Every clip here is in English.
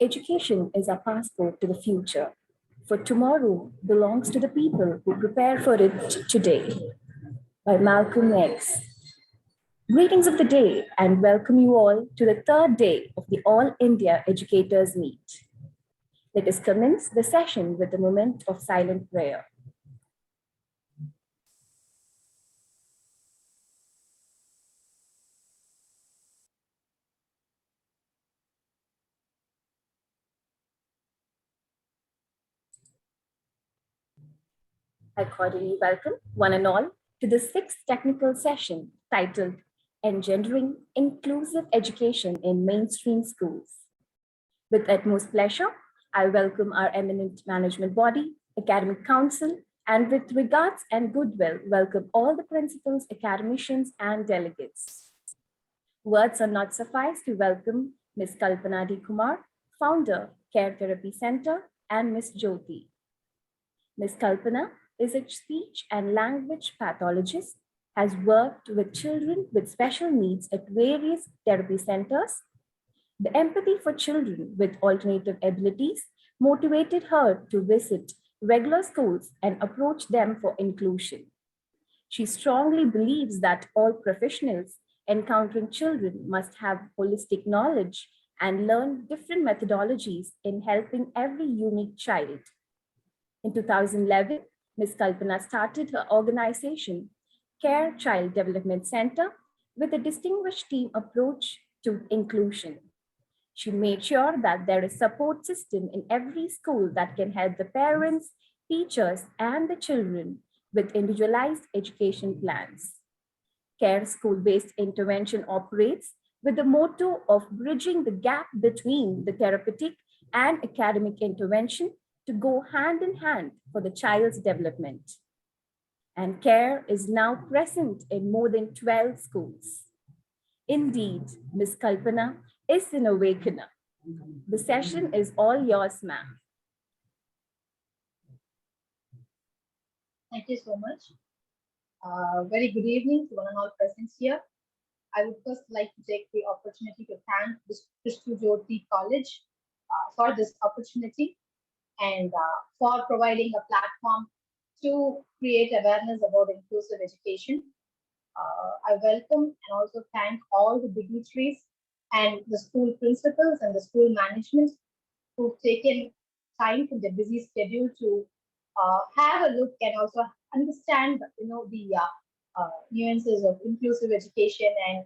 Education is our passport to the future, for tomorrow belongs to the people who prepare for it today. By Malcolm X. Greetings of the day and welcome you all to the third day of the All India Educators Meet. Let us commence the session with a moment of silent prayer. I cordially welcome one and all to the sixth technical session titled Engendering Inclusive Education in Mainstream Schools. With utmost pleasure, I welcome our eminent management body, academic council, and with regards and goodwill, welcome all the principals, academicians, and delegates. Words are not suffice to welcome Ms. Kalpana D. Kumar, founder, Care Therapy Center, and Ms. Jyoti. Ms. Kalpana is a speech and language pathologist, has worked with children with special needs at various therapy centers. The empathy for children with alternative abilities motivated her to visit regular schools and approach them for inclusion. She strongly believes that all professionals encountering children must have holistic knowledge and learn different methodologies in helping every unique child. In 2011, Ms. Kalpana started her organization, Care Child Development Center, with a distinguished team approach to inclusion. She made sure that there is support system in every school that can help the parents, teachers, and the children with individualized education plans. Care school-based intervention operates with the motto of bridging the gap between the therapeutic and academic intervention to go hand in hand for the child's development. And Care is now present in more than 12 schools. Indeed, Ms. Kalpana is an awakener. The session is all yours, ma'am. Thank you so much. Very good evening to one and all present here. I would first like to take the opportunity to thank this Kristu College for this opportunity and for providing a platform to create awareness about inclusive education. I welcome and also thank all the dignitaries and the school principals and the school management who've taken time from their busy schedule to have a look and also understand, the nuances of inclusive education. And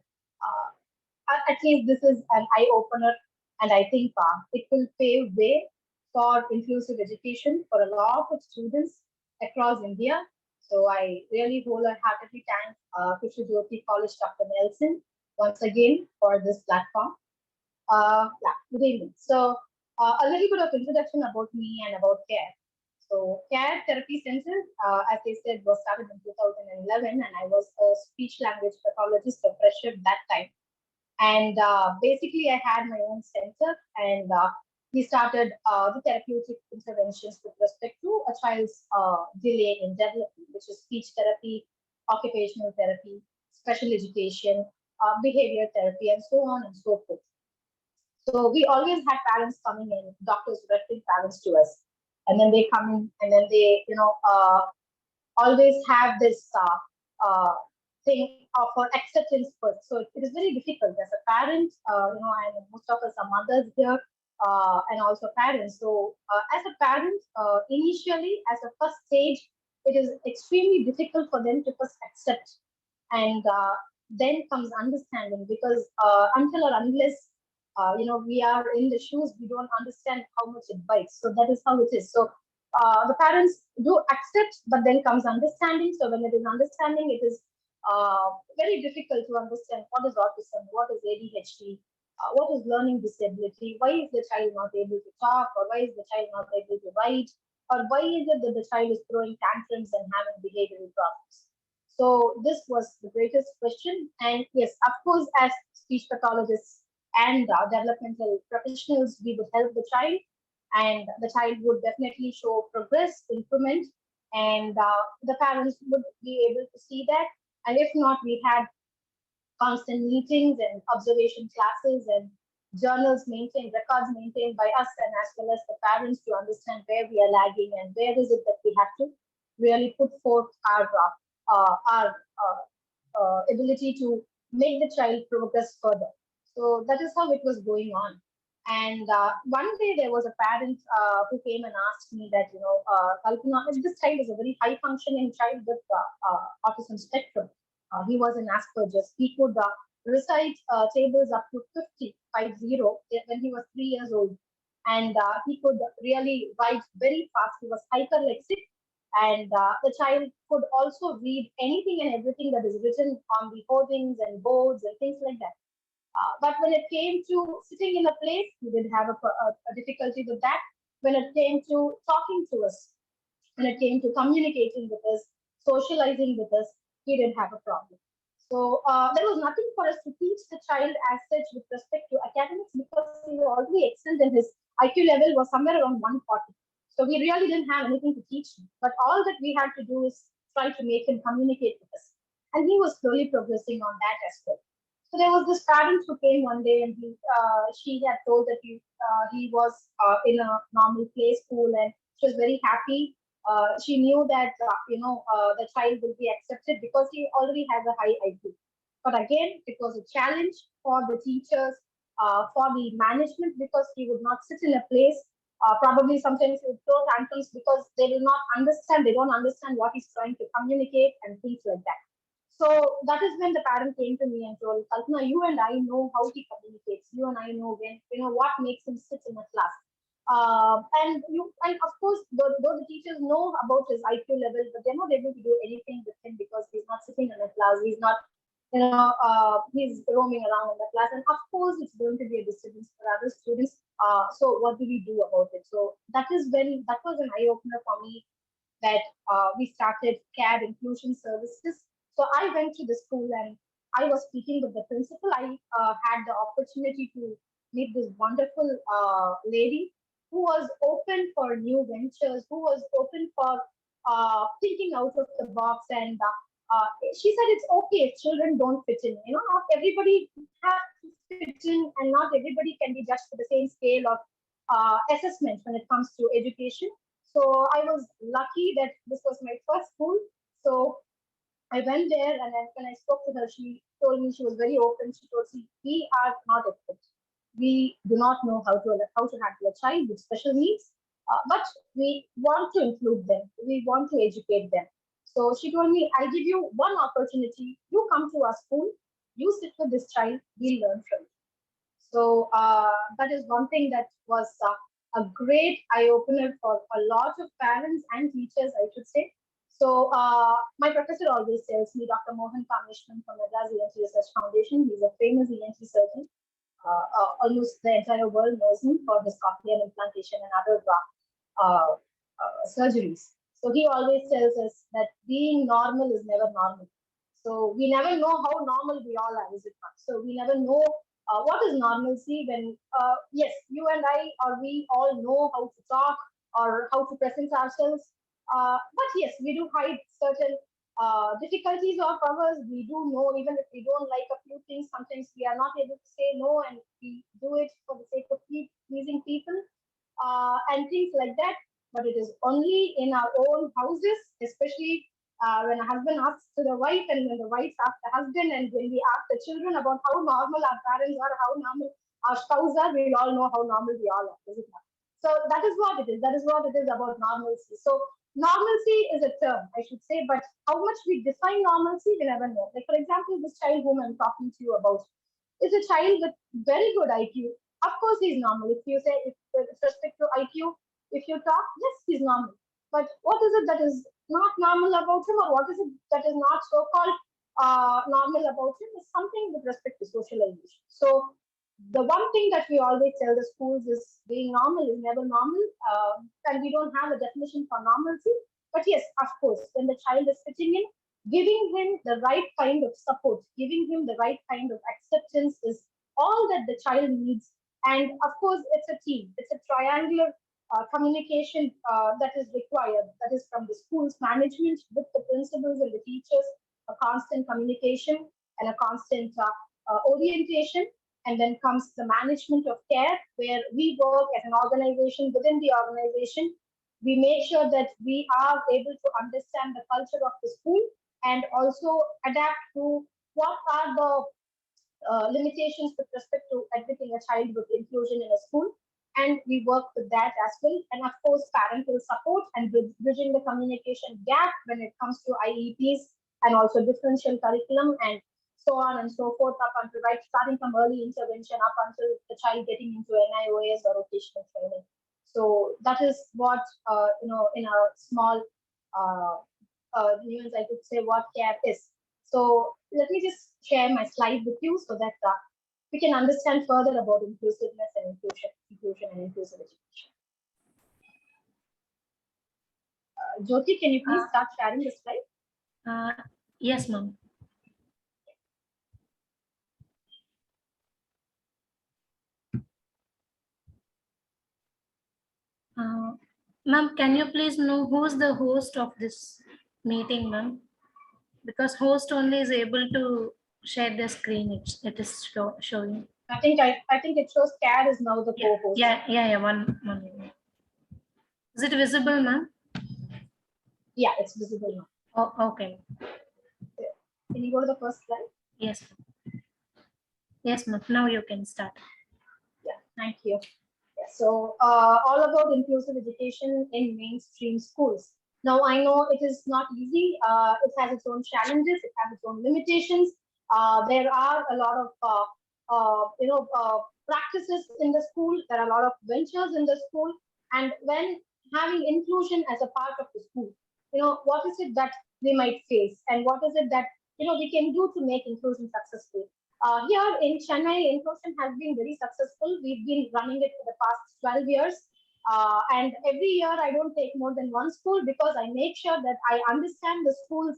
at least this is an eye opener, and I think it will pave way for inclusive education for a lot of students across India. So I really wholeheartedly thank Kristu College, Dr. Nelson, once again for this platform. Good evening. So a little bit of introduction about me and about Care. So Care Therapy Center, as I said, was started in 2011, and I was a speech language pathologist, a fresher at that time. And basically, I had my own center, and we started the therapeutic interventions with respect to a child's delay in development, which is speech therapy, occupational therapy, special education, behavior therapy, and so on and so forth. So we always had parents coming in, doctors referring parents to us, and then they come in, and then they, always have this thing for acceptance first. So it is very difficult as a parent, and most of us are mothers here, and also parents. So as a parent, initially, as a first stage, it is extremely difficult for them to first accept, and then comes understanding, because until or unless we are in the shoes, we don't understand how much it bites. So that is how it is. So the parents do accept, but then comes understanding. So when it is understanding, it is very difficult to understand what is autism, what is ADHD, what is learning disability, why is the child not able to talk, or why is the child not able to write, or why is it that the child is throwing tantrums and having behavioral problems. So this was the greatest question. And yes, of course, as speech pathologists and developmental professionals, we would help the child, and the child would definitely show progress, improvement, and the parents would be able to see that. And if not, we had constant meetings and observation classes, and journals maintained, records maintained by us and as well as the parents to understand where we are lagging and where is it that we have to really put forth our ability to make the child progress further. So that is how it was going on. And one day there was a parent who came and asked me that, Kalpana, this child is a very high functioning child with autism spectrum. He was an Asperger's. He could recite tables up to 50 when he was 3 years old. And he could really write very fast. He was hyperlexic. And the child could also read anything and everything that is written on the hoardings and boards and things like that. But when it came to sitting in a place, he did have a difficulty with that. When it came to talking to us, when it came to communicating with us, socializing with us, he didn't have a problem. So there was nothing for us to teach the child as such with respect to academics because he already excelled in his IQ level was somewhere around 140. So we really didn't have anything to teach him. But all that we had to do is try to make him communicate with us. And he was slowly progressing on that as well. So there was this parent who came one day and she had told that he was in a normal play school and she was very happy. She knew that the child will be accepted because he already has a high IQ. But again, it was a challenge for the teachers, for the management because he would not sit in a place. Probably sometimes he would throw tantrums because they will not understand. They don't understand what he's trying to communicate and things like that. So that is when the parent came to me and told, Kalpana, you and I know how he communicates. You and I know when, what makes him sit in a class. And of course, though the teachers know about his IQ level, but they're not able to do anything with him because he's not sitting in a class. He's not, he's roaming around in the class. And of course, it's going to be a disturbance for other students. So what do we do about it? So that was an eye opener for me that we started CAD inclusion services. So I went to the school and I was speaking with the principal. I had the opportunity to meet this wonderful lady who was open for new ventures, who was open for thinking out of the box. And she said it's okay if children don't fit in. Not everybody has to fit in, and not everybody can be judged for the same scale of assessment when it comes to education. So I was lucky that this was my first school. So I went there, and then when I spoke to her, she told me she was very open. She told me, we are not equipped. We do not know how to handle a child with special needs, but we want to include them. We want to educate them. So she told me, I'll give you one opportunity. You come to our school, you sit with this child, we'll learn from you. So that is one thing that was a great eye opener for a lot of parents and teachers, I should say. So my professor always tells me, Dr. Mohan Kameshwan from Madras ENT Research Foundation, he's a famous ENT surgeon. Almost the entire world knows him for his cochlear implantation and other surgeries. So he always tells us that being normal is never normal. So we never know how normal we all are, is it not? So we never know what is normalcy when, yes, you and I or we all know how to talk or how to present ourselves. But yes, we do hide certain difficulties of ours. We do know, even if we don't like a few things, sometimes we are not able to say no and we do it for the sake of pleasing people and things like that. But it is only in our own houses, especially when a husband asks to the wife and when the wife asks the husband and when we ask the children about how normal our parents are, how normal our spouse are, we'll all know how normal we all are, is it not? So that is what it is. That is what it is about normalcy. So normalcy is a term, I should say, but how much we define normalcy, we never know. Like, for example, this child whom I'm talking to you about is a child with very good IQ. Of course, he's normal. If you say, if with respect to IQ, if you talk, yes, he's normal. But what is it that is not normal about him, or what is it that is not so called normal about him? Is something with respect to socialization. So the one thing that we always tell the schools is being normal is never normal, and we don't have a definition for normalcy. But yes, of course, when the child is sitting in, giving him the right kind of support, giving him the right kind of acceptance is all that the child needs. And of course, it's a team, it's a triangular communication that is required, that is from the school's management with the principals and the teachers, a constant communication and a constant orientation. And then comes the management of care, where we work as an organization. Within the organization, we make sure that we are able to understand the culture of the school and also adapt to what are the limitations with respect to admitting a child with inclusion in a school. And we work with that as well. And of course, parental support and bridging the communication gap when it comes to IEPs and also differential curriculum and so on and so forth, up until right, starting from early intervention up until the child getting into NIOS or vocational training. So that is what, in a small nuance, I could say what care is. So let me just share my slide with you so that we can understand further about inclusiveness and inclusion and inclusive education. Jyoti, can you please start sharing the slide? Yes, ma'am. Ma'am, can you please know who's the host of this meeting, ma'am? Because host only is able to share the screen. It is showing. I think it shows CAD is now the co-host. Yeah. One minute. Is it visible, ma'am? Yeah, it's visible now. Oh, okay. Can you go to the first slide? Yes. Yes, ma'am. Now you can start. Yeah, thank you. Yeah, so all about inclusive education in mainstream schools. Now I know it is not easy. It has its own challenges. It has its own limitations. There are a lot of practices in the school. There are a lot of ventures in the school. And when having inclusion as a part of the school, what is it that we might face, and what is it that we can do to make inclusion successful? Here in Chennai, inclusion has been very successful. We've been running it for the past 12 years. And every year I don't take more than one school because I make sure that I understand the school's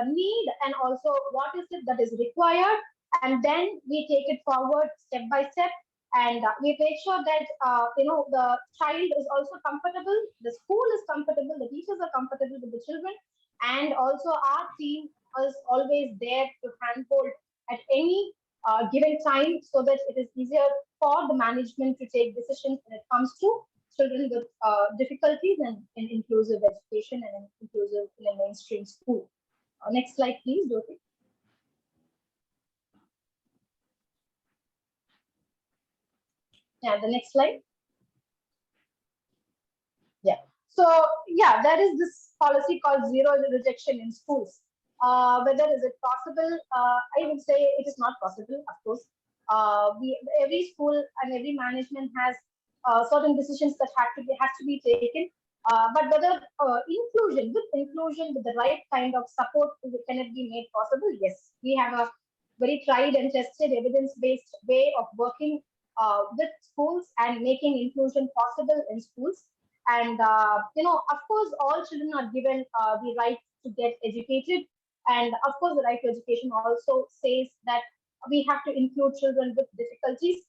need and also what is it that is required. And then we take it forward step by step. And we make sure that, the child is also comfortable, the school is comfortable, the teachers are comfortable with the children. And also our team is always there to handhold at any given time so that it is easier for the management to take decisions when it comes to children with difficulties in inclusive education and inclusive in a mainstream school. Next slide, please, Jyoti. Yeah, the next slide. Yeah. So yeah, there is this policy called zero rejection in schools. Whether is it possible? I would say it is not possible. Of course, every school and every management has certain decisions that has to be taken. But whether inclusion with the right kind of support can it be made possible? Yes, we have a very tried and tested evidence-based way of working with schools and making inclusion possible in schools. And of course, all children are given the right to get educated. And of course, the right to education also says that we have to include children with difficulties.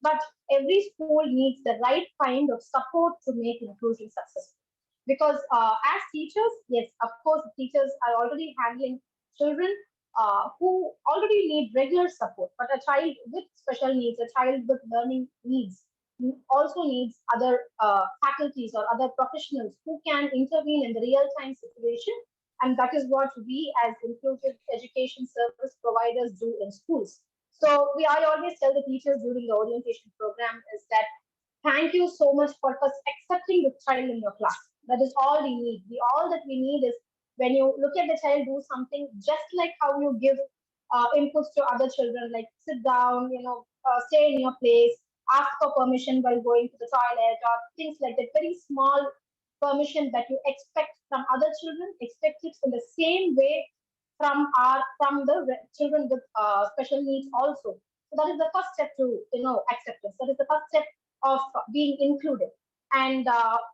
But every school needs the right kind of support to make inclusion successful. Because as teachers, yes, of course, teachers are already handling children who already need regular support. But a child with special needs, a child with learning needs, also needs other faculties or other professionals who can intervene in the real-time situation. And that is what we as inclusive education service providers do in schools. So I always tell the teachers during the orientation program is that thank you so much for first accepting the child in your class. That is all we need. All that we need is when you look at the child do something, just like how you give inputs to other children, like sit down, stay in your place, ask for permission while going to the toilet, or things like that. Very small permission that you expect from other children, expect it in the same way from the children with special needs also. So that is the first step to acceptance. That is the first step of being included. And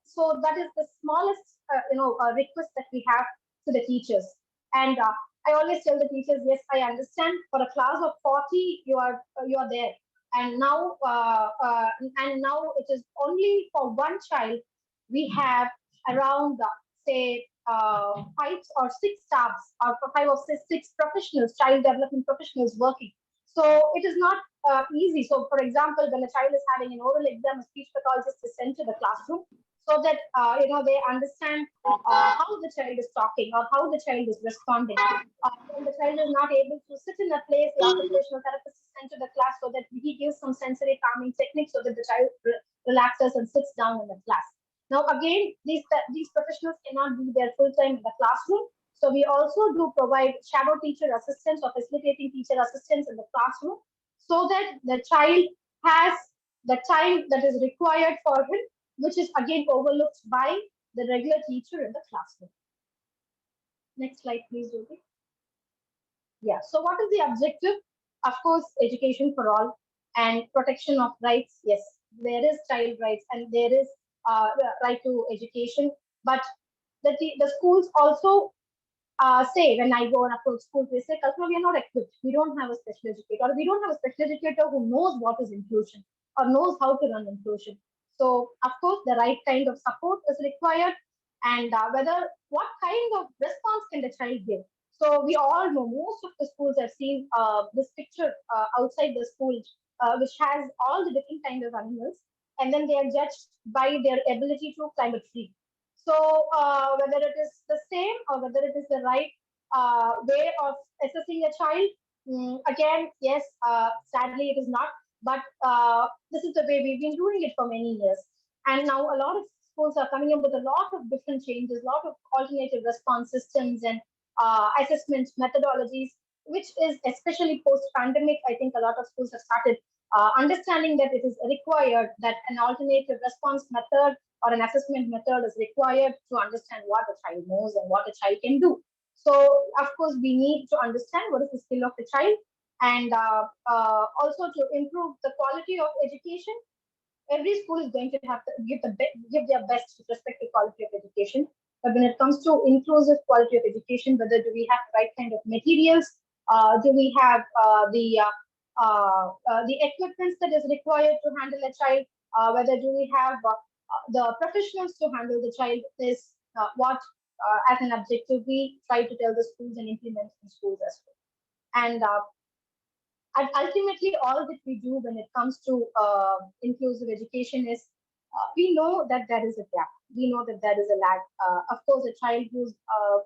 so that is the smallest request that we have to the teachers. And I always tell the teachers, yes, I understand. For a class of 40, you are there, and now it is only for one child. We have around say 5 or 6 staffs, or 5 or 6 professionals, child development professionals working. So it is not easy. So for example, when a child is having an oral exam, a speech pathologist is sent to the classroom so that they understand how the child is talking or how the child is responding. When the child is not able to sit in a place, the occupational therapist is sent to the class so that he gives some sensory calming techniques so that the child relaxes and sits down in the class. Now again, these professionals cannot be there full time in the classroom. So we also do provide shadow teacher assistance or facilitating teacher assistance in the classroom so that the child has the time that is required for him, which is again overlooked by the regular teacher in the classroom. Next slide, please, Jyoti. Yeah, so what is the objective? Of course, education for all and protection of rights. Yes, there is child rights and there is right to education, but the schools also say when I go and approach schools, they say, Kalpana, we are not equipped. We don't have a special educator, or we don't have a special educator who knows what is inclusion or knows how to run inclusion. So, of course, the right kind of support is required, and whether what kind of response can the child give. So, we all know most of the schools have seen this picture outside the school, which has all the different kinds of animals, and then they are judged by their ability to climb a tree. So whether it is the same or whether it is the right way of assessing a child, again, yes, sadly it is not. But this is the way we've been doing it for many years. And now a lot of schools are coming up with a lot of different changes, a lot of alternative response systems and assessment methodologies, which is especially post-pandemic. I think a lot of schools have started understanding that it is required that an alternative response method or an assessment method is required to understand what a child knows and what a child can do. So, of course, we need to understand what is the skill of the child and also to improve the quality of education. Every school is going to have to give their best with respect to quality of education. But when it comes to inclusive quality of education, whether do we have the right kind of materials, do we have the equipment that is required to handle a child, whether do we have the professionals to handle the child is what as an objective we try to tell the schools and implement in schools as well. And ultimately, all that we do when it comes to inclusive education is we know that there is a gap. We know that there is a lag. Of course, a child who's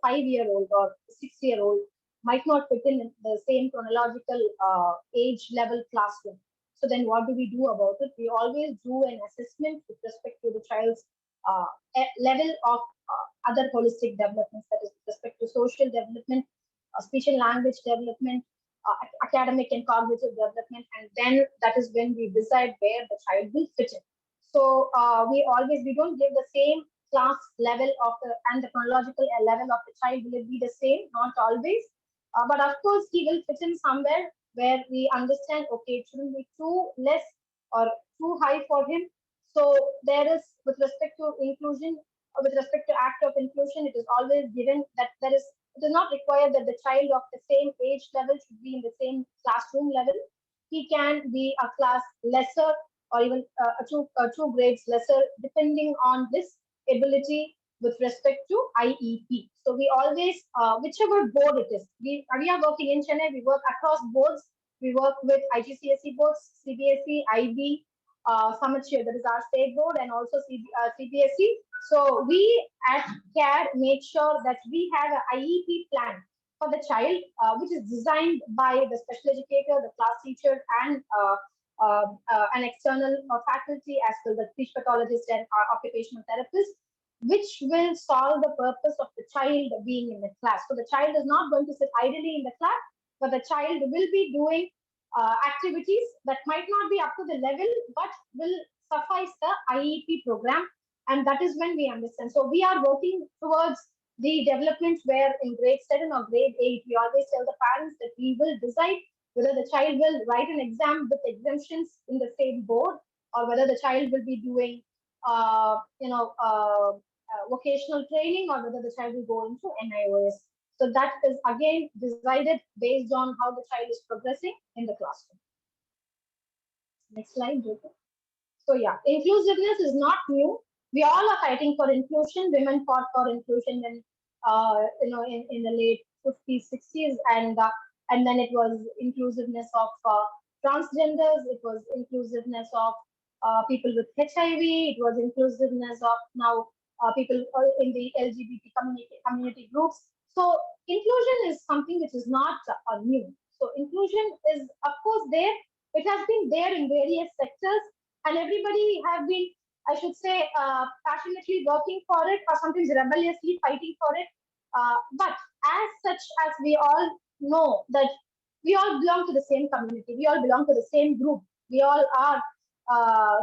5-year-old or 6-year-old might not fit in the same chronological age level classroom. So then what do we do about it? We always do an assessment with respect to the child's level of other holistic developments, that is with respect to social development, speech and language development, academic and cognitive development, and then that is when we decide where the child will fit in. So we don't give the same class level of the and the chronological level of the child will it be the same? Not always, but of course he will fit in somewhere where we understand. Okay, it shouldn't be too less or too high for him. So there is with respect to inclusion, with respect to act of inclusion, it is always given that there is it is not required that the child of the same age level should be in the same classroom level. He can be a class lesser or even two grades lesser, depending on his ability with respect to IEP. So we always, whichever board it is, we are working in Chennai, we work across boards. We work with IGCSE boards, CBSE, IB, Samachir, that is our state board, and also CBSE. So we at CARE make sure that we have an IEP plan for the child, which is designed by the special educator, the class teacher, and an external faculty as well, the speech pathologist and occupational therapist, which will solve the purpose of the child being in the class. So the child is not going to sit idly in the class, but the child will be doing activities that might not be up to the level, but will suffice the IEP program. And that is when we understand. So we are working towards the development where in grade 7 or grade 8, we always tell the parents that we will decide whether the child will write an exam with exemptions in the same board or whether the child will be doing, vocational training or whether the child will go into NIOS. So that is again decided based on how the child is progressing in the classroom. Next slide, Jacob. So yeah, inclusiveness is not new. We all are fighting for inclusion. Women fought for inclusion in the late 50s, 60s, and and then it was inclusiveness of transgenders, it was inclusiveness of people with HIV, it was inclusiveness of now people in the LGBT community groups. So inclusion is something which is not new. So inclusion is of course there. It has been there in various sectors, and everybody have been, I should say, passionately working for it, or sometimes rebelliously fighting for it. But as such, as we all know that we all belong to the same community, we all belong to the same group, we all are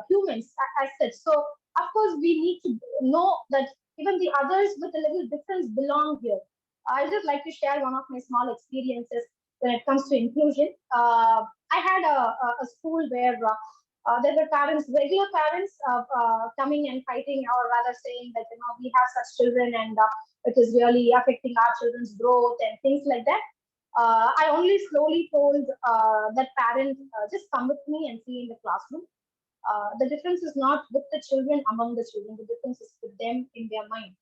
humans as such. So of course we need to know that even the others with a little difference belong here. I just like to share one of my small experiences when it comes to inclusion. I had a school where there were parents, regular parents, coming and fighting, or rather saying that we have such children and it is really affecting our children's growth and things like that. I only slowly told that parent, just come with me and see in the classroom. The difference is not with the children among the children, the difference is with them in their mind.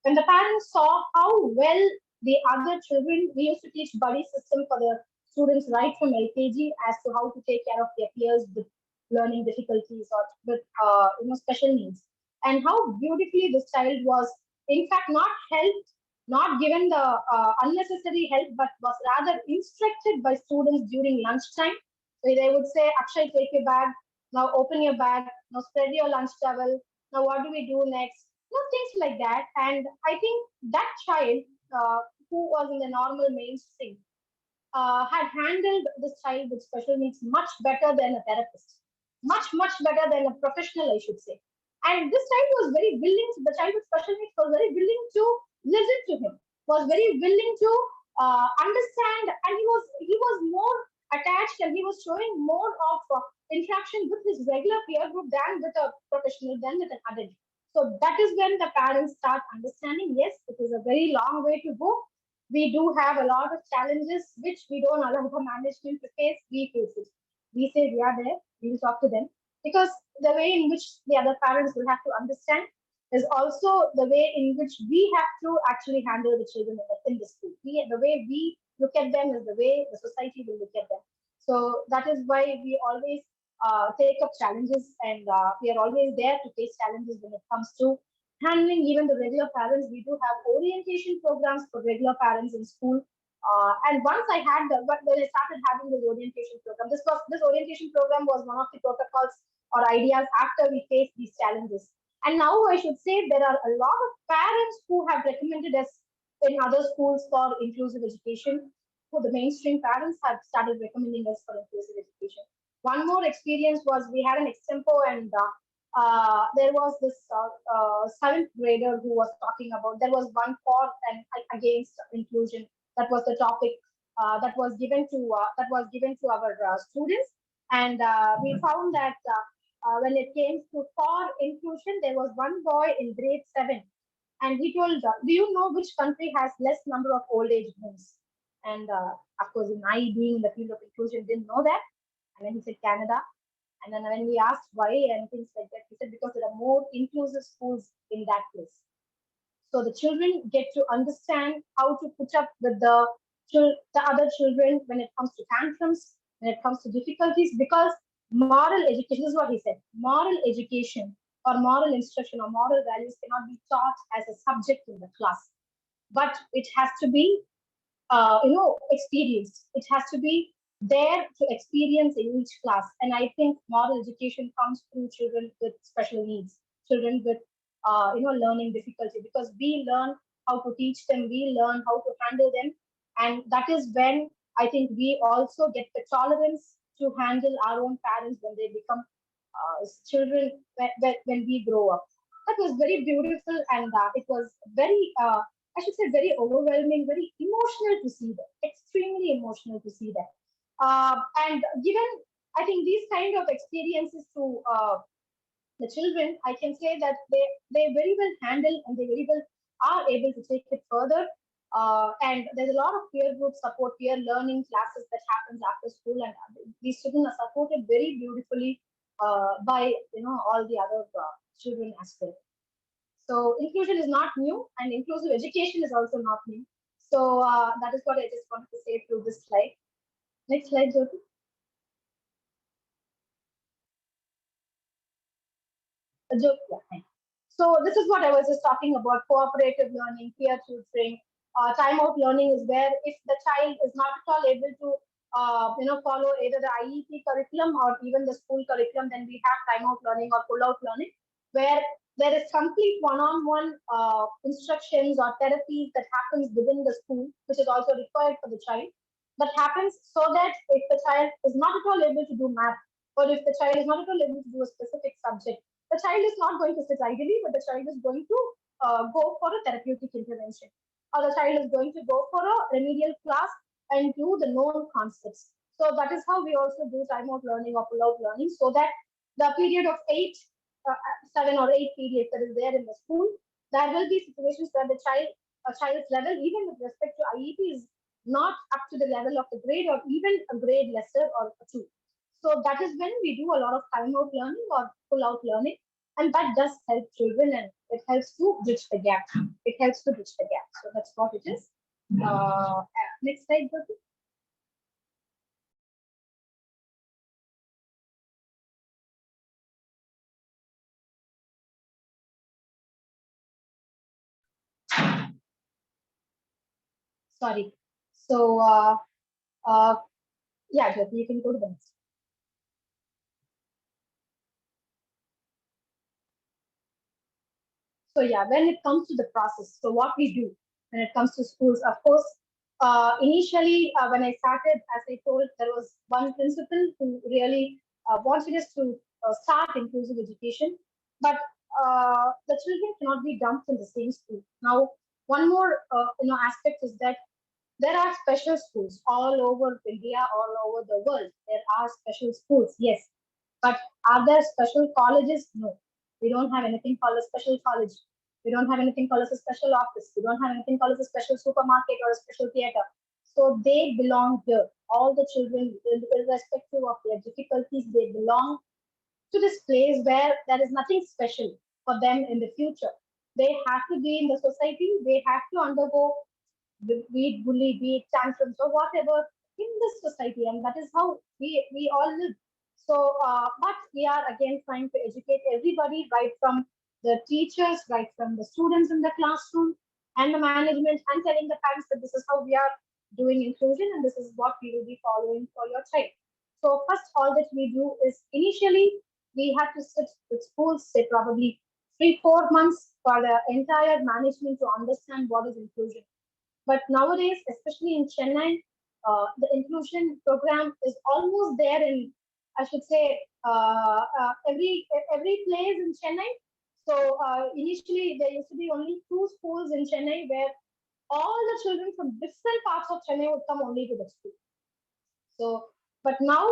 When the parents saw how well the other children, we used to teach buddy system for the students right from LKG as to how to take care of their peers with learning difficulties or with special needs, and how beautifully this child was in fact not helped, not given the unnecessary help, but was rather instructed by students during lunchtime. So they would say, Akshay, take your bag, now open your bag, now spread your lunch towel, now what do we do next? Things like that. And I think that child, who was in the normal mainstream, had handled this child with special needs much better than a therapist, much better than a professional, I should say. And this child was very willing, the child with special needs was very willing to listen to him, was very willing to understand, and he was more attached, and he was showing more of interaction with his regular peer group than with a professional, than with an adult. So that is when the parents start understanding, yes, it is a very long way to go. We do have a lot of challenges which we don't allow the management to face. We face it. We say we are there, we will talk to them. Because the way in which the other parents will have to understand is also the way in which we have to actually handle the children in the school. The way we look at them is the way the society will look at them. So that is why we always take up challenges, and we are always there to face challenges when it comes to handling even the regular parents. We do have orientation programs for regular parents in school. And once I had when I started having this orientation program, this orientation program was one of the protocols or ideas after we faced these challenges. And now I should say there are a lot of parents who have recommended us in other schools for inclusive education. Who the mainstream parents have started recommending us for inclusive education. One more experience was we had an extempo, and there was this seventh grader who was talking about, there was one for and against inclusion. That was the topic that was given to our students, and we found that when it came to for inclusion, there was one boy in grade 7, and he told, "Do you know which country has less number of old age homes?" And of course, in I being in the field of inclusion, didn't know that, and then he said Canada. And then when we asked why and things like that, he said because there are more inclusive schools in that place. So the children get to understand how to put up with the other children when it comes to tantrums, when it comes to difficulties, because moral education, this is what he said, moral education or moral instruction or moral values cannot be taught as a subject in the class, but it has to be experienced. It has to be there to experience in each class. And I think moral education comes through children with special needs, children with learning difficulty, because we learn how to teach them, we learn how to handle them, and that is when I think we also get the tolerance to handle our own parents when they become children, when we grow up. That was very beautiful, and it was very, I should say, very overwhelming, very emotional to see that, extremely emotional to see that. And given, I think, these kind of experiences to the children, I can say that they very well handle, and they very well are able to take it further. And there's a lot of peer group support, peer learning classes that happens after school, and these children are supported very beautifully by all the other children as well. So inclusion is not new, and inclusive education is also not new. So that is what I just wanted to say through this slide. Next slide, Jyoti. Yeah. So this is what I was just talking about: cooperative learning, peer tutoring. Time out learning is where if the child is not at all able to follow either the IEP curriculum or even the school curriculum, then we have time out learning or pull out learning, where there is complete one-on-one instructions or therapies that happens within the school, which is also required for the child. That happens so that if the child is not at all able to do math, or if the child is not at all able to do a specific subject, the child is not going to sit idly, but the child is going to go for a therapeutic intervention, or the child is going to go for a remedial class and do the known concepts. So that is how we also do time out learning or pull out learning, so that the period of 7 or 8 periods that is there in the school, there will be situations where a child's level, even with respect to IEP, is not up to the level of the grade or even a grade lesser or a two. So that is when we do a lot of time out learning or pull out learning, and that does help children, and it helps to bridge the gap. It helps to bridge the gap. So that's what it is. Next slide, Jyoti. Sorry. So uh, yeah, Jyoti, you can go to the next. So yeah, when it comes to the process, so what we do when it comes to schools, of course, initially when I started, as I told, there was one principal who really wanted us to start inclusive education, but the children cannot be dumped in the same school. Now, one more aspect is that there are special schools all over India, all over the world. There are special schools, yes, but are there special colleges? No. We don't have anything called a special college. We don't have anything called as a special office. We don't have anything called as a special supermarket or a special theater. So they belong here. All the children, irrespective of their difficulties, they belong to this place where there is nothing special for them in the future. They have to be in the society. They have to undergo, be it bully, be it tantrums or whatever, in this society, and that is how we all live. So, but we are again trying to educate everybody, right from the teachers, right from the students in the classroom, and the management, and telling the parents that this is how we are doing inclusion, and this is what we will be following for your child. So, first, all that we do is initially we have to sit with schools, say probably 3 4 months for the entire management to understand what is inclusion. But nowadays, especially in Chennai, the inclusion program is almost there in, I should say, every place in Chennai. So initially, there used to be only 2 schools in Chennai where all the children from different parts of Chennai would come only to the school. So, but now,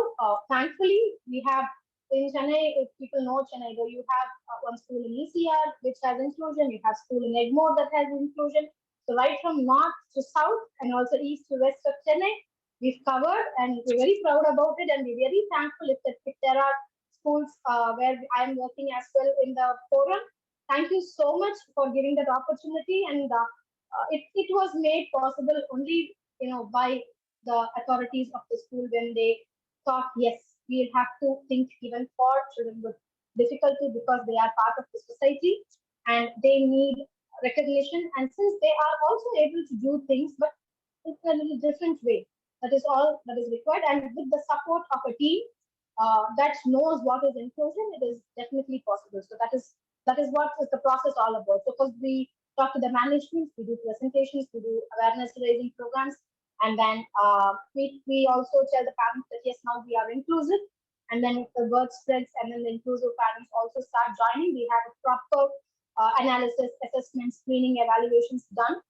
thankfully, we have in Chennai, if people know Chennai, you have one school in ECR which has inclusion, you have school in Egmore that has inclusion. So, right from north to south and also east to west of Chennai, we've covered, and we're very proud about it, and we're very thankful if there are schools where I'm working as well in the forum. Thank you so much for giving that opportunity, and it was made possible only by the authorities of the school when they thought, yes, we have to think even for children with difficulty because they are part of the society and they need recognition. And since they are also able to do things, but in a little different way, that is all that is required. And with the support of a team that knows what is inclusion, it is definitely possible. So that is what is the process all about. So first we talk to the management, we do presentations, we do awareness raising programs, and then we also tell the parents that yes, now we are inclusive. And then if the word spreads and then the inclusive parents also start joining, we have a proper analysis, assessment, screening, evaluations done.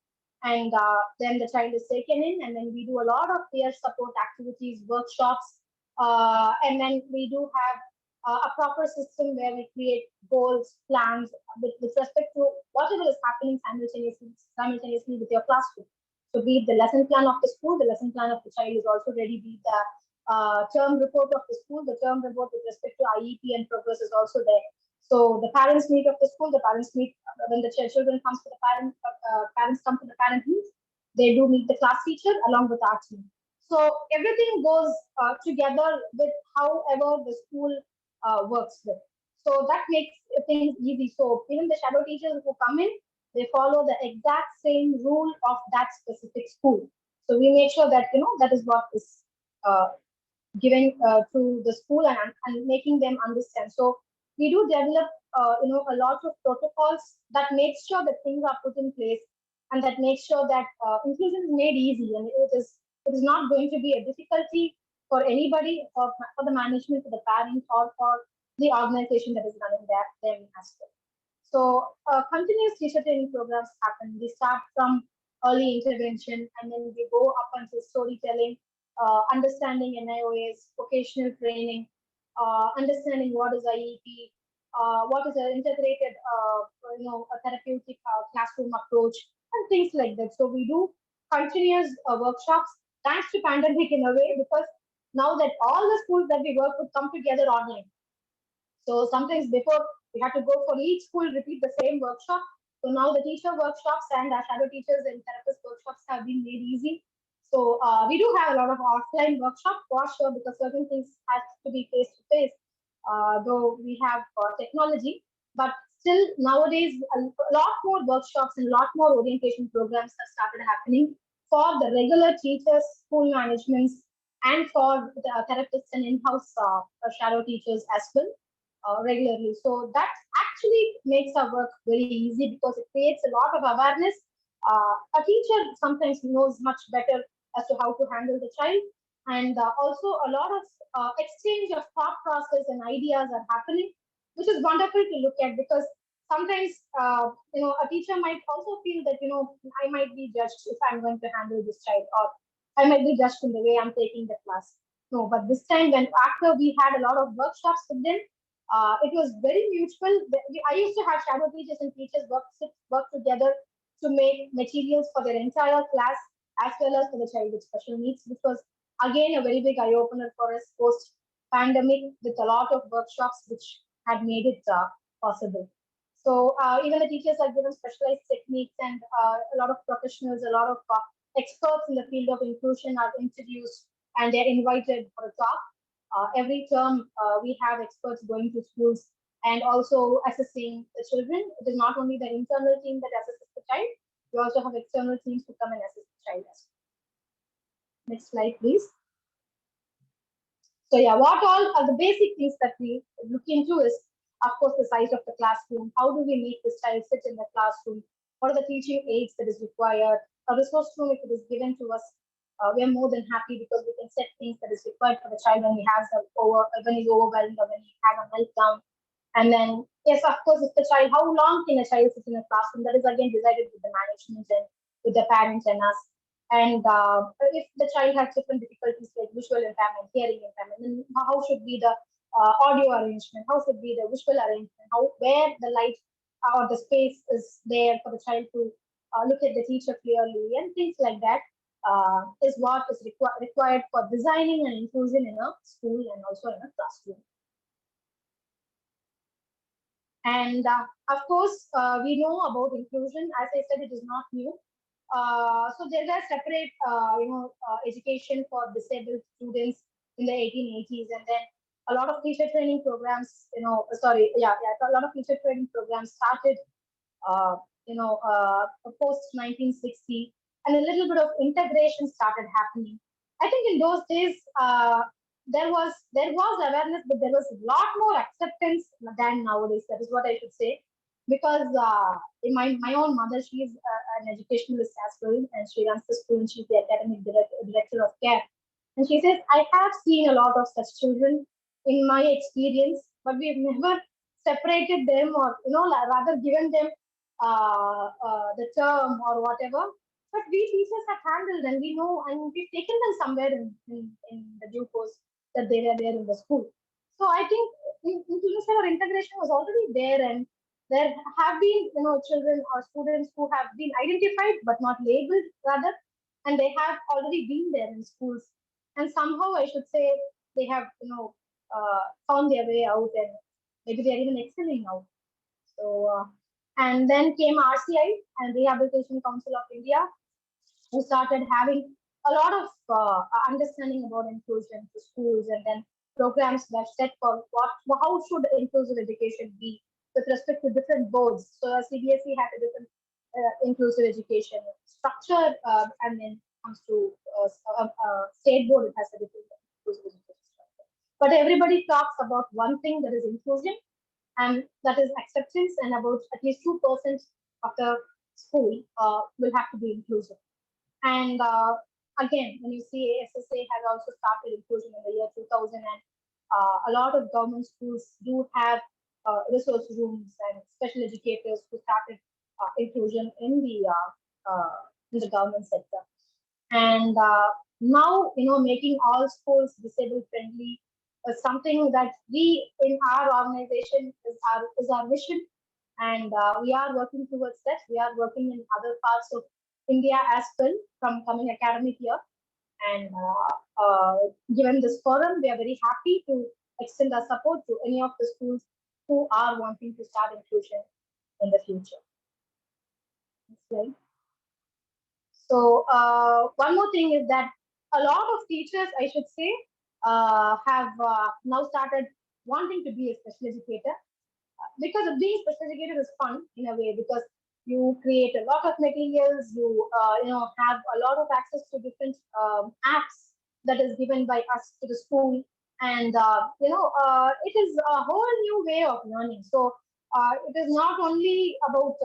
And then the child is taken in, and then we do a lot of peer support activities, workshops, and then we do have a proper system where we create goals, plans with respect to whatever is happening simultaneously with your classroom. So be it the lesson plan of the school, the lesson plan of the child is also ready, be it the term report of the school, the term report with respect to IEP and progress is also there. So the parents meet of the school, the parents meet when the children comes to the parents come to the parent meet. They do meet the class teacher along with our team. So everything goes together with however the school works with. So that makes things easy. So even the shadow teachers who come in, they follow the exact same rule of that specific school. So we make sure that that is what is uh, given to the school, and making them understand. So we do develop a lot of protocols that make sure that things are put in place, and that makes sure that inclusion is made easy, and it is not going to be a difficulty for anybody, for the management, for the parents, or for the organization that is running them as well. So continuous teacher training programs happen. We start from early intervention, and then we go up until storytelling, understanding NIOS, vocational training, understanding what is IEP, what is an integrated, a therapeutic classroom approach, and things like that. So we do continuous workshops, thanks to pandemic in a way, because now that all the schools that we work with come together online. So sometimes before we had to go for each school, repeat the same workshop. So now the teacher workshops and our shadow teachers and therapist workshops have been made easy. So we do have a lot of offline workshops for sure, because certain things have to be face to face. Though we have technology, but still nowadays a lot more workshops and a lot more orientation programs have started happening for the regular teachers, school managements, and for the therapists and in-house shadow teachers as well regularly. So that actually makes our work very easy, because it creates a lot of awareness. A teacher sometimes knows much better as to how to handle the child, and also a lot of exchange of thought process and ideas are happening, which is wonderful to look at, because sometimes a teacher might also feel that I might be judged if I'm going to handle this child, or I might be judged in the way I'm taking the class. No, but this time, when after we had a lot of workshops with them, it was very mutual. I used to have shadow teachers and teachers work together to make materials for their entire class, as well as for the child with special needs, which was again a very big eye opener for us post pandemic, with a lot of workshops which had made it possible. So even the teachers are given specialized techniques, and a lot of professionals, a lot of experts in the field of inclusion are introduced, and they're invited for a talk. Every term, we have experts going to schools and also assessing the children. It is not only the internal team that assesses the child, we also have external teams to come and assess the child as well. Next slide, please. So yeah, what all are the basic things that we look into is, of course, the size of the classroom. How do we make this child sit in the classroom? What are the teaching aids that is required? A resource room, if it is given to us, we are more than happy, because we can set things that is required for the child when when he's overwhelmed, or when he has a meltdown. And then, yes, of course, if the child, how long can a child sit in a classroom? That is again decided with the management and with the parents and us. And if the child has different difficulties like visual impairment, hearing impairment, then how should be the audio arrangement? How should be the visual arrangement? Where the light or the space is there for the child to look at the teacher clearly, and things like that is what is required for designing and inclusion in a school and also in a classroom. And of course, we know about inclusion. As I said, it is not new. So there were separate, education for disabled students in the 1880s, and then a lot of teacher training programs, a lot of teacher training programs started, uh, post 1960, and a little bit of integration started happening. I think in those days, there was awareness, but there was a lot more acceptance than nowadays. That is what I should say, because in my own mother, she is an educationalist as well, and she runs the school, and she's the academic director of care. And she says, I have seen a lot of such children in my experience, but we've never separated them, or rather given them the term or whatever. But we teachers have handled, and we know, and we've taken them somewhere in the due course that they were there in the school. So I think inclusion or integration was already there, and there have been children or students who have been identified but not labeled, rather, and they have already been there in schools, and somehow I should say they have found their way out, and maybe they are even excelling now. So and then came RCI, and Rehabilitation Council of India, who started having a lot of understanding about inclusion to schools, and then programs were set for how should inclusive education be with respect to different boards. So CBSE had a different inclusive education structure, and then comes to state board, it has a different inclusive education structure. But everybody talks about one thing, that is inclusion, and that is acceptance, and about at least 2% of the school will have to be inclusive. And again, when you see SSA has also started inclusion in the year 2000, and a lot of government schools do have resource rooms and special educators who started inclusion in the government sector. And now, making all schools disabled friendly is something that we in our organization is our mission, and we are working towards that. We are working in other parts of India as well from coming academic year. And given this forum, we are very happy to extend our support to any of the schools who are wanting to start inclusion in the future. Next slide. So one more thing is that a lot of teachers, I should say, have now started wanting to be a special educator, because of being special educator is fun in a way, because you create a lot of materials, you have a lot of access to different apps that is given by us to the school, and it is a whole new way of learning. So it is not only about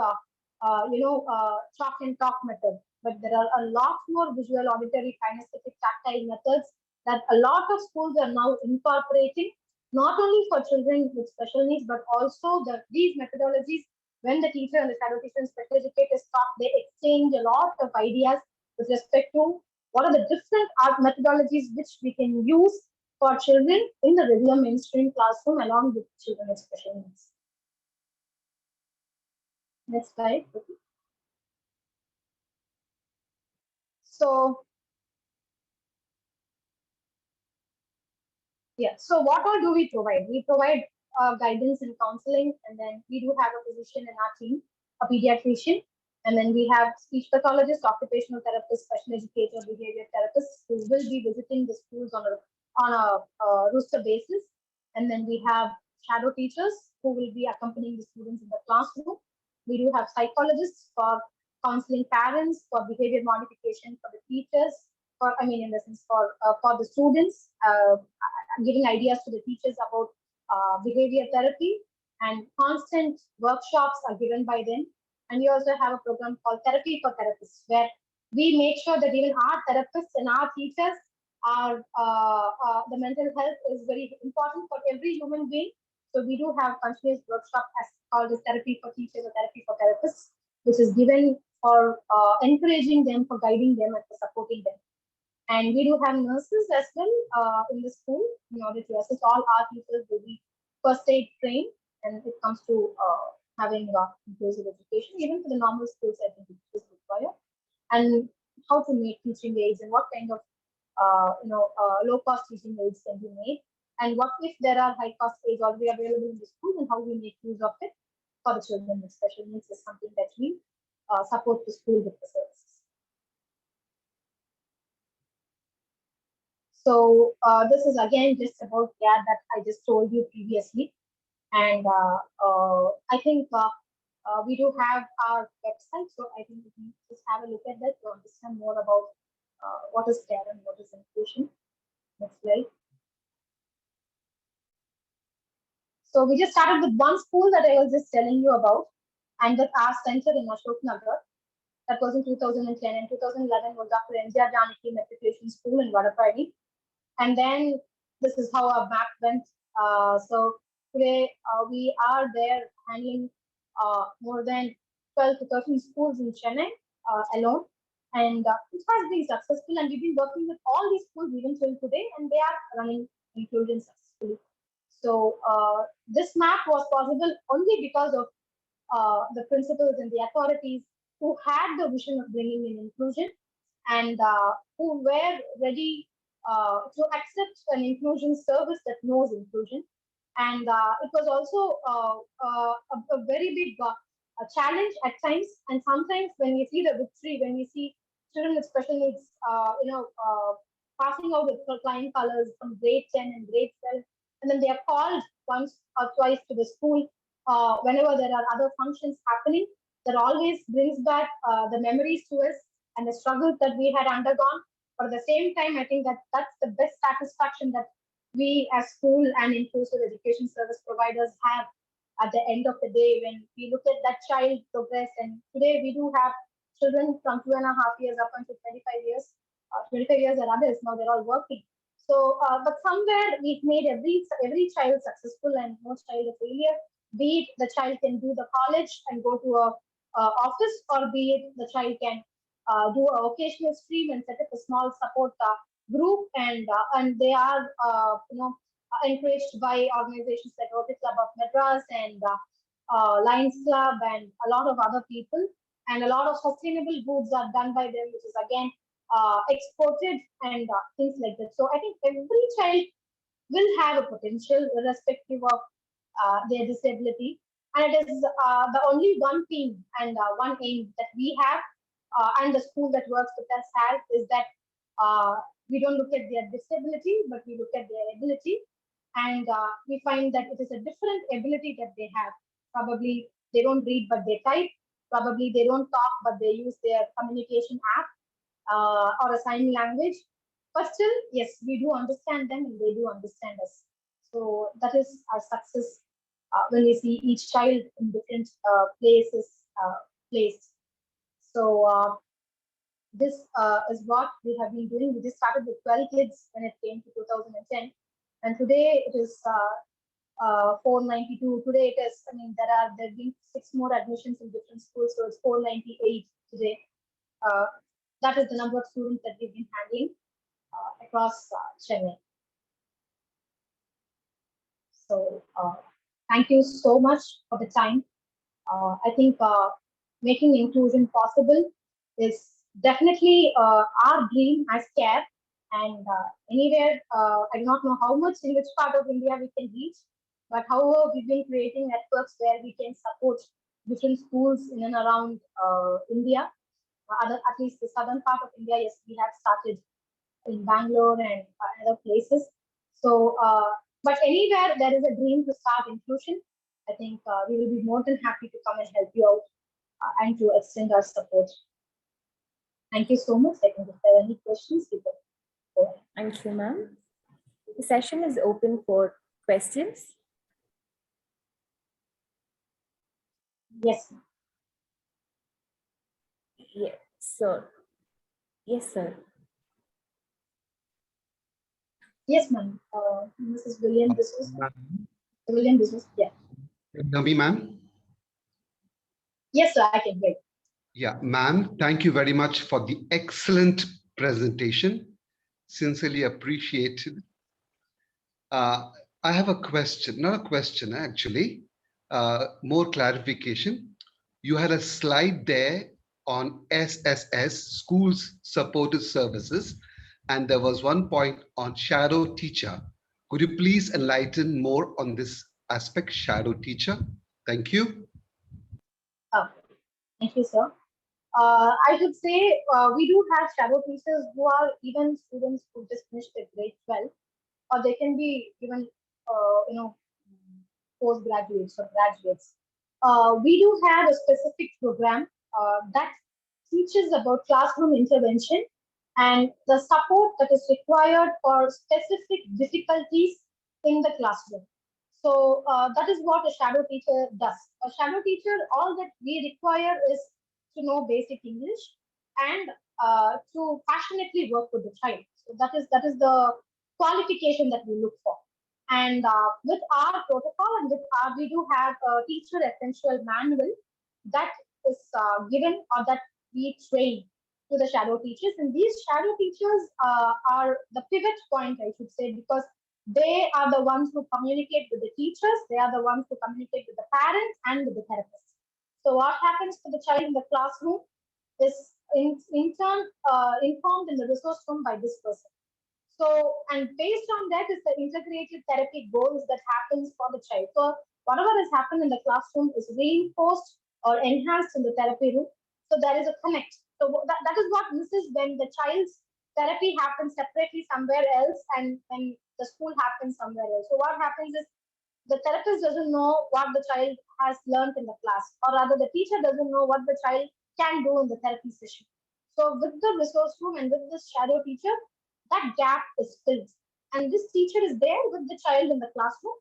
chalk and talk method, but there are a lot more visual, auditory, kinesthetic, tactile methods that a lot of schools are now incorporating, not only for children with special needs, but also these methodologies. When the teacher and the shadow teacher and special educators talk, they exchange a lot of ideas with respect to what are the different art methodologies which we can use for children in the regular mainstream classroom along with children with special needs. Next slide. So, yeah, so what all do we provide? We provide guidance and counseling, and then we do have a physician in our team, a pediatrician, and then we have speech pathologist, occupational therapist, special educator, behavior therapist who will be visiting the schools on a rooster basis, and then we have shadow teachers who will be accompanying the students in the classroom. We do have psychologists for counseling parents, for behavior modification for the teachers, in the sense for the students, giving ideas to the teachers about behavior therapy, and constant workshops are given by them. And we also have a program called Therapy for Therapists, where we make sure that even our therapists and our teachers are, the mental health is very important for every human being. So we do have continuous workshop as called as Therapy for Teachers or Therapy for Therapists, which is given for encouraging them, for guiding them, and for supporting them. And we do have nurses as well in the school in order to assist all our teachers will be first aid trained, and it comes to having inclusive education. Even for the normal schools, I think it is required. And how to make teaching aids, and what kind of low cost teaching aids can be made, and what if there are high cost aids already available in the school, and how we make use of it for the children with special needs is something that we support the school with the services. So this is again just about that I just told you previously, and I think we do have our website, so I think we can just have a look at that to understand more about what is care and what is inclusion. Next slide. So we just started with one school that I was just telling you about, and that our center in Ashok Nagar. That was in 2010, and 2011 was Dr. NGR Janaki Matriculation School in Vadapalli. And then this is how our map went. So today we are there handling more than 12 to 13 schools in Chennai alone. And it has been successful, and we've been working with all these schools even till today, and they are running inclusion successfully. So this map was possible only because of the principals and the authorities who had the vision of bringing in inclusion, and who were ready to accept an inclusion service that knows inclusion. And it was also a very big challenge at times. And sometimes when we see the victory, when we see children with special needs, passing out with flying colors from grade 10 and grade 12, and then they are called once or twice to the school whenever there are other functions happening. That always brings back the memories to us and the struggles that we had undergone. But at the same time, I think that that's the best satisfaction that we as school and inclusive education service providers have at the end of the day when we look at that child progress. And today we do have children from 2.5 years up until 25 years. 25 years are adults now; they're all working. So, but somewhere we've made every child successful and no child a failure. Be it the child can do the college and go to a office, or be it the child can do a occasional stream and set up a small support group, and they are encouraged by organizations like Rotary Club of Madras and Lions Club and a lot of other people, and a lot of sustainable goods are done by them, which is again exported and things like that. So I think every child will have a potential irrespective of their disability. And it is the only one thing and one aim that we have and the school that works with us has is that uh, we don't look at their disability, but we look at their ability. And we find that it is a different ability that they have. Probably they don't read, but they type. Probably they don't talk, but they use their communication app or a sign language. But still, yes, we do understand them and they do understand us. So that is our success when we see each child in different places placed. So this is what we have been doing. We just started with 12 kids when it came to 2010. And today it is 492. Today it is, I mean, there have been 6 more admissions in different schools. So it's 498 today. Uh, that is the number of students that we've been handling across Chennai. So thank you so much for the time. I think making inclusion possible is definitely our dream as CARE. And anywhere, I do not know how much in which part of India we can reach, but however, we've been creating networks where we can support different schools in and around India. At least the southern part of India, yes, we have started in Bangalore and other places. So, but anywhere there is a dream to start inclusion, I think we will be more than happy to come and help you out and to extend our support. Thank you so much. I think if there are any questions, you can go ahead. Thank you, ma'am. The session is open for questions. Yes. Yes, sir. Yes, sir. Yes, ma'am. Mrs. William, this was yeah. Nabi, ma'am. Yes, sir. I can hear. Yeah, ma'am. Thank you very much for the excellent presentation. Sincerely appreciated. I have a question, not a question actually, more clarification. You had a slide there on SSS, Schools Supported Services, and there was one point on shadow teacher. Could you please enlighten more on this aspect, shadow teacher? Thank you. Thank you, sir. I should say we do have shadow teachers who are even students who just finished their grade 12, or they can be even, postgraduates or graduates. We do have a specific program that teaches about classroom intervention and the support that is required for specific difficulties in the classroom. So that is what a shadow teacher does. A shadow teacher, all that we require is to know basic English and to passionately work with the child. So that is the qualification that we look for. And with our protocol and with our, we do have a teacher essential manual that is given or that we train to the shadow teachers. And these shadow teachers are the pivot point, I should say, because they are the ones who communicate with the teachers. They are the ones who communicate with the parents and with the therapists. So what happens to the child in the classroom is in turn informed in the resource room by this person. So, and based on that is the integrated therapy goals that happens for the child. So, whatever has happened in the classroom is reinforced or enhanced in the therapy room. So, there is a connect that is what misses when the child's therapy happens separately somewhere else and when the school happens somewhere else. So what happens is the therapist doesn't know what the child has learned in the class, or rather the teacher doesn't know what the child can do in the therapy session. So with the resource room and with this shadow teacher, that gap is filled. And this teacher is there with the child in the classroom,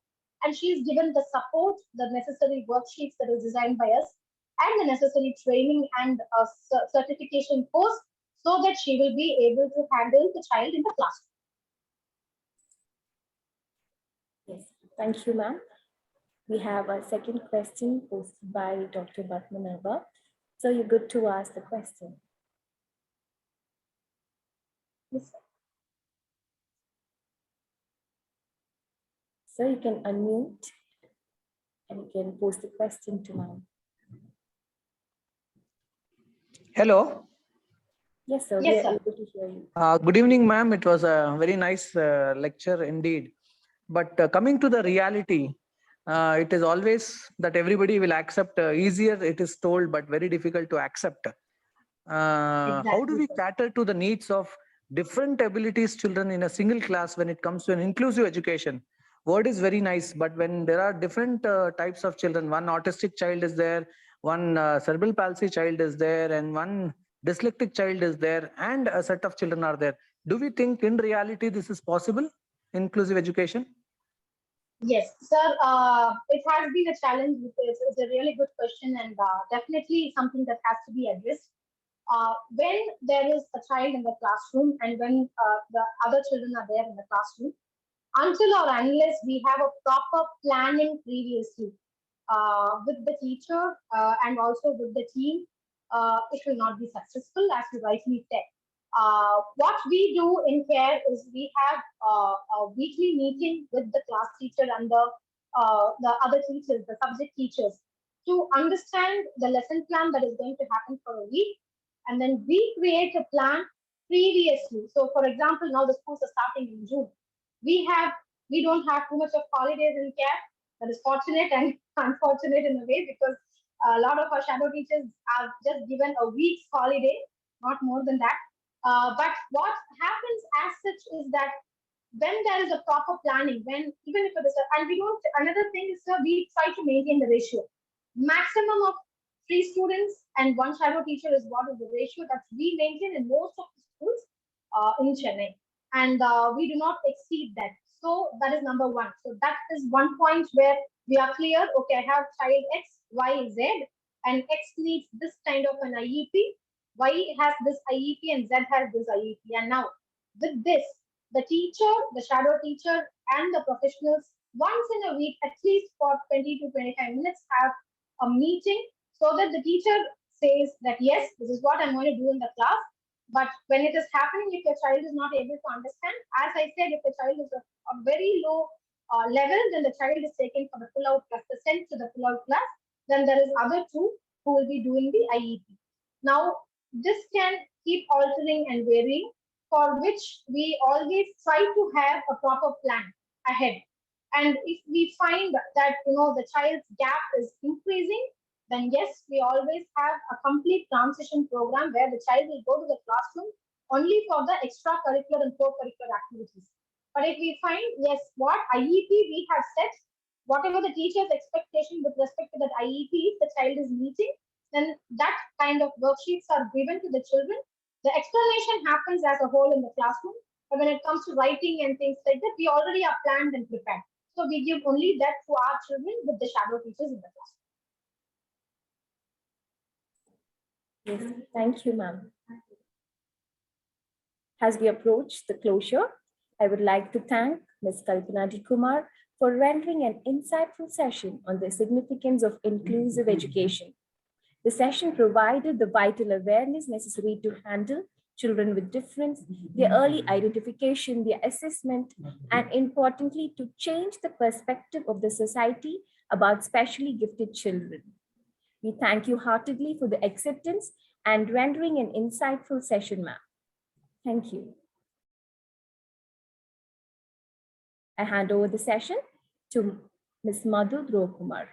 and she is given the support, the necessary worksheets that is designed by us, and the necessary training and certification course so that she will be able to handle the child in the classroom. Yes, thank you, ma'am. We have a second question posted by Dr. Batmanava. So you're good to ask the question. Yes, sir. So you can unmute and you can post the question to ma'am. Hello. Yes, sir. Yes, We are sir. able to hear you. Good evening, ma'am. It was a very nice lecture indeed. But coming to the reality, it is always that everybody will accept easier, it is told, but very difficult to accept. How do Exactly, we sir. cater to the needs of different abilities children in a single class when it comes to an inclusive education? Word is very nice, but when there are different types of children, one autistic child is there, one cerebral palsy child is there, and one dyslexic child is there, and a set of children are there. Do we think in reality this is possible, inclusive education? Yes, sir. It has been a challenge. It's a really good question, and definitely something that has to be addressed. When there is a child in the classroom, and when the other children are there in the classroom, until or unless we have a proper planning previously with the teacher and also with the team, it will not be successful, as you rightly said. What we do in CARE is we have a weekly meeting with the class teacher and the other teachers, the subject teachers, to understand the lesson plan that is going to happen for a week. And then we create a plan previously. So, for example, now the schools are starting in June. We don't have too much of holidays in CARE. That is fortunate and unfortunate in a way, because a lot of our shadow teachers are just given a week's holiday, not more than that. But what happens as such is that when there is a proper planning, when even if it is and we don't, another thing is, we try to maintain the ratio. Maximum of 3 students and 1 shadow teacher is what is the ratio that we maintain in most of the schools in Chennai. And we do not exceed that. So that is number one. So that is one point where we are clear. Okay, I have child X, Y, Z, and X needs this kind of an IEP. Y has this IEP and Z has this IEP. And now with this, the teacher, the shadow teacher, and the professionals once in a week, at least for 20 to 25 minutes, have a meeting so that the teacher says that yes, this is what I'm going to do in the class. But when it is happening, if your child is not able to understand, as I said, if the child is a very low level, then the child is taken for the pull-out class, sent to the pull-out class. Then there is other two who will be doing the IEP. Now, this can keep altering and varying, for which we always try to have a proper plan ahead. And if we find that the child's gap is increasing, then yes, we always have a complete transition program where the child will go to the classroom only for the extracurricular and co-curricular activities. But if we find, yes, what IEP we have set, whatever the teacher's expectation with respect to that IEP, the child is meeting, then that kind of worksheets are given to the children. The explanation happens as a whole in the classroom, but when it comes to writing and things like that, we already are planned and prepared. So we give only that to our children with the shadow teachers in the class. Yes, thank you, ma'am. As we approach the closure, I would like to thank Ms. Kalpana D. Kumar for rendering an insightful session on the significance of inclusive education. The session provided the vital awareness necessary to handle children with difference, their early identification, their assessment, and importantly, to change the perspective of the society about specially gifted children. We thank you heartily for the acceptance and rendering an insightful session, ma'am. Thank you. I hand over the session to Ms. Madhu Dhruv Kumar.